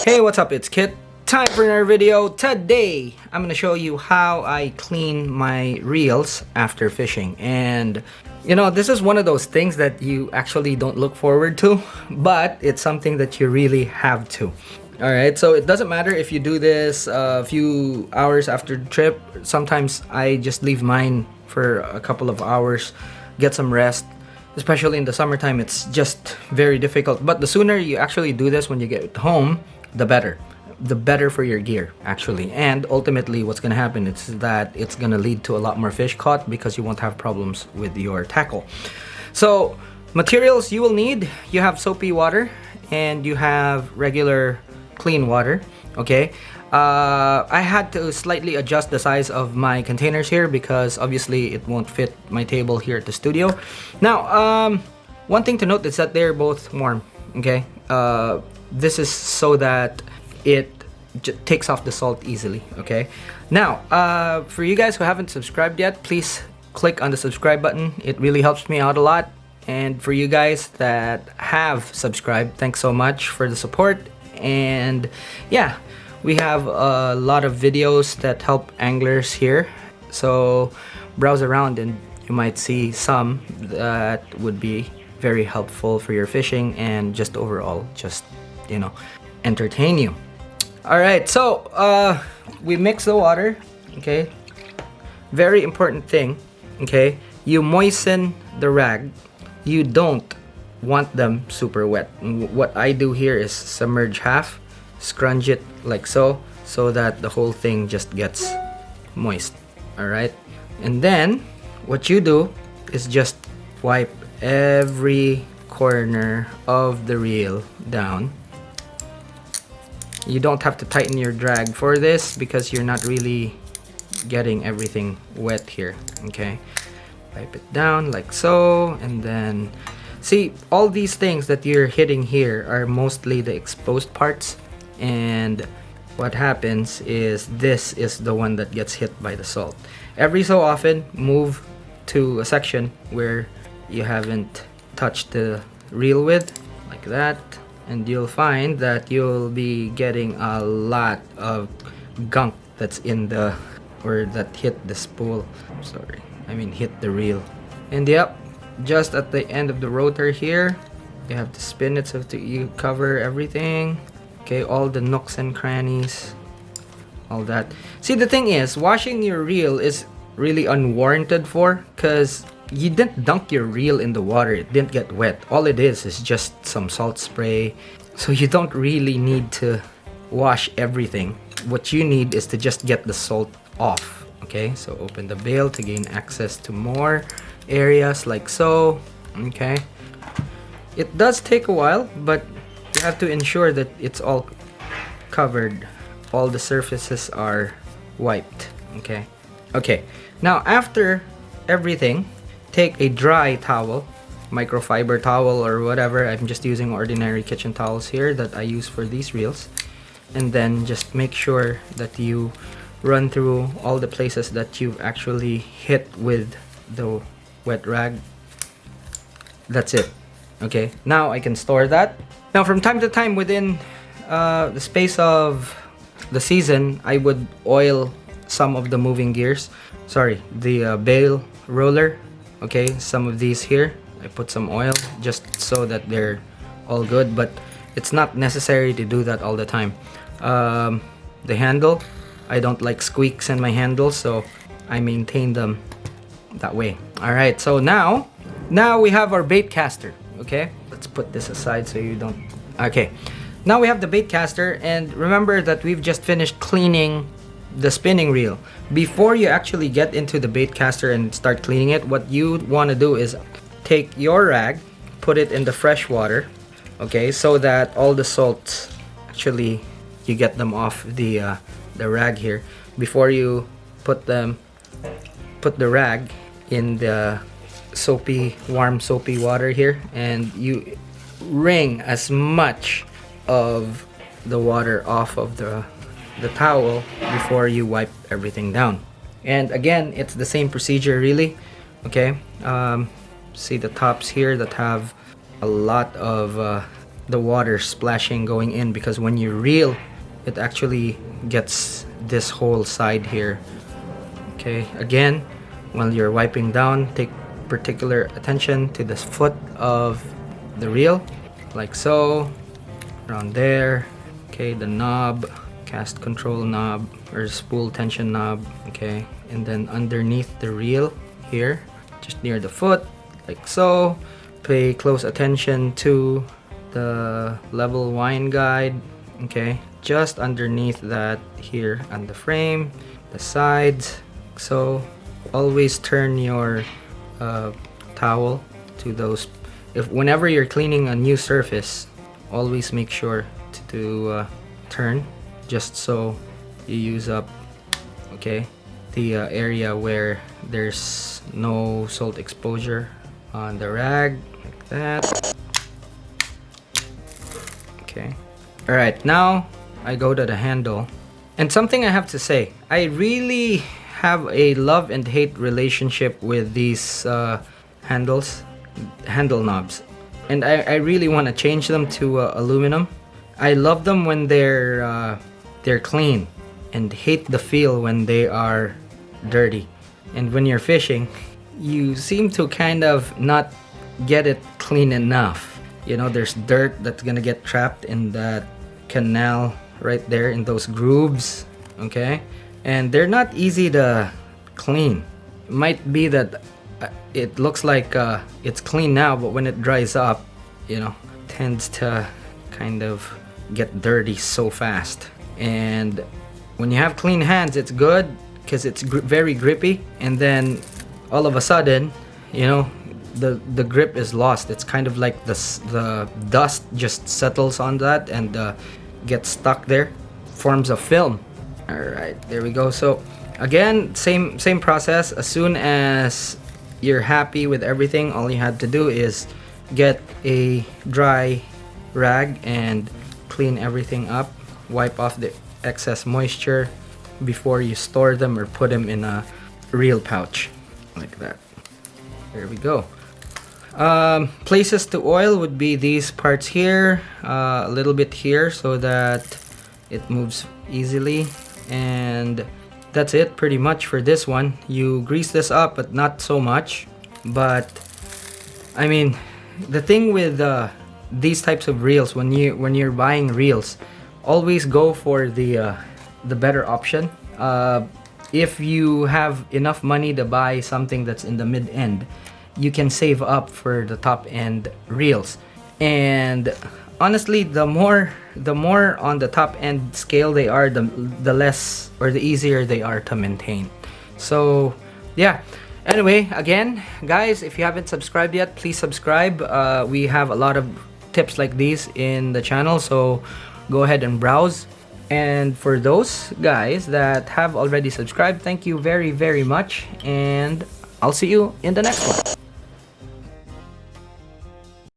Hey, what's up? It's Kit. Time for another video. Today, I'm gonna show you how I clean my reels after fishing. And you know, this is one of those things that you actually don't look forward to, but it's something that you really have to. Alright, so it doesn't matter if you do this a few hours after the trip. Sometimes I just leave mine for a couple of hours, get some rest. Especially in the summertime, it's just very difficult. But the sooner you actually do this when you get home, the better. The better for your gear, actually. And ultimately, what's gonna happen is that it's gonna lead to a lot more fish caught because you won't have problems with your tackle. So, materials you will need, you have soapy water and you have regular clean water, okay? I had to slightly adjust the size of my containers here because obviously it won't fit my table here at the studio. Now, one thing to note is that they're both warm, okay? This is so that it takes off the salt easily, okay? Now, for you guys who haven't subscribed yet, please click on the subscribe button. It really helps me out a lot. And for you guys that have subscribed, thanks so much for the support. And yeah, we have a lot of videos that help anglers here, so browse around and you might see some that would be very helpful for your fishing and just overall just, you know, entertain you. All right, so we mix the water, okay? Very important thing, okay? You moisten the rag. You don't want them super wet. What I do here is submerge half, scrunch it like so that the whole thing just gets moist. All right, and then what you do is just wipe every corner of the reel down. You don't have to tighten your drag for this because you're not really getting everything wet here, okay? Wipe it down like so, and then see, all these things that you're hitting here are mostly the exposed parts. And what happens is this is the one that gets hit by the salt. Every so often, move to a section where you haven't touched the reel with, like that, and you'll find that you'll be getting a lot of gunk that's in the, or that hit the spool. Sorry, I mean hit the reel. And yep, just at the end of the rotor here, you have to spin it so that you cover everything. Okay, all the nooks and crannies, all that. See, the thing is, washing your reel is really unwarranted because you didn't dunk your reel in the water. It didn't get wet. All it is just some salt spray. So you don't really need to wash everything. What you need is to just get the salt off. Okay, so open the bail to gain access to more areas like so. Okay, it does take a while, but you have to ensure that it's all covered, all the surfaces are wiped. Okay, now after everything, take a dry towel, microfiber towel or whatever. I'm just using ordinary kitchen towels here that I use for these reels, and then just make sure that you run through all the places that you've actually hit with the wet rag. That's it. Okay, now I can store that. Now, from time to time within the space of the season, I would oil some of the moving gears. Sorry, the bail roller. Okay, some of these here, I put some oil just so that they're all good, but it's not necessary to do that all the time. The handle, I don't like squeaks in my handle, so I maintain them that way. All right, so now we have our bait caster. Okay, let's put this aside so you don't. Okay, now we have the bait caster, and remember that we've just finished cleaning the spinning reel. Before you actually get into the bait caster and start cleaning it, what you want to do is take your rag, put it in the fresh water, okay, so that all the salts actually you get them off the rag here before you put the rag in the warm soapy water here, and you wring as much of the water off of the towel before you wipe everything down. And again, it's the same procedure really. Okay, see the tops here that have a lot of the water splashing going in, because when you reel, it actually gets this whole side here. Okay, again, while you're wiping down, take particular attention to the foot of the reel, like so, around there. Okay, the knob, cast control knob or spool tension knob. Okay, and then underneath the reel here, just near the foot, like so. Pay close attention to the level wind guide. Okay, just underneath that here on the frame, the sides. So always turn your towel to those. If whenever you're cleaning a new surface, always make sure to turn, just so you use up, okay, the area where there's no salt exposure on the rag, like that. Okay, all right, now I go to the handle. And something I have to say, I really have a love and hate relationship with these handle knobs, and I really want to change them to aluminum. I love them when they're clean, and hate the feel when they are dirty. And when you're fishing, you seem to kind of not get it clean enough. You know, there's dirt that's gonna get trapped in that canal right there in those grooves. Okay, and they're not easy to clean. It might be that it looks like it's clean now, but when it dries up, you know, tends to kind of get dirty so fast. And when you have clean hands, it's good because it's very grippy, and then all of a sudden, you know, the grip is lost. It's kind of like the dust just settles on that and gets stuck there, forms a film. All right, there we go. So again, same process. As soon as you're happy with everything, all you had to do is get a dry rag and clean everything up, wipe off the excess moisture before you store them or put them in a reel pouch, like that. There we go. Places to oil would be these parts here, a little bit here so that it moves easily, and that's it pretty much for this one. You grease this up, but not so much. But I mean, the thing with these types of reels, when you're buying reels, always go for the better option. If you have enough money to buy something that's in the mid-end, you can save up for the top-end reels. And honestly, the more on the top-end scale they are, the less or the easier they are to maintain. So yeah. Anyway, again, guys, if you haven't subscribed yet, please subscribe. We have a lot of tips like these in the channel, so go ahead and browse. And for those guys that have already subscribed, thank you very, very much, and I'll see you in the next one.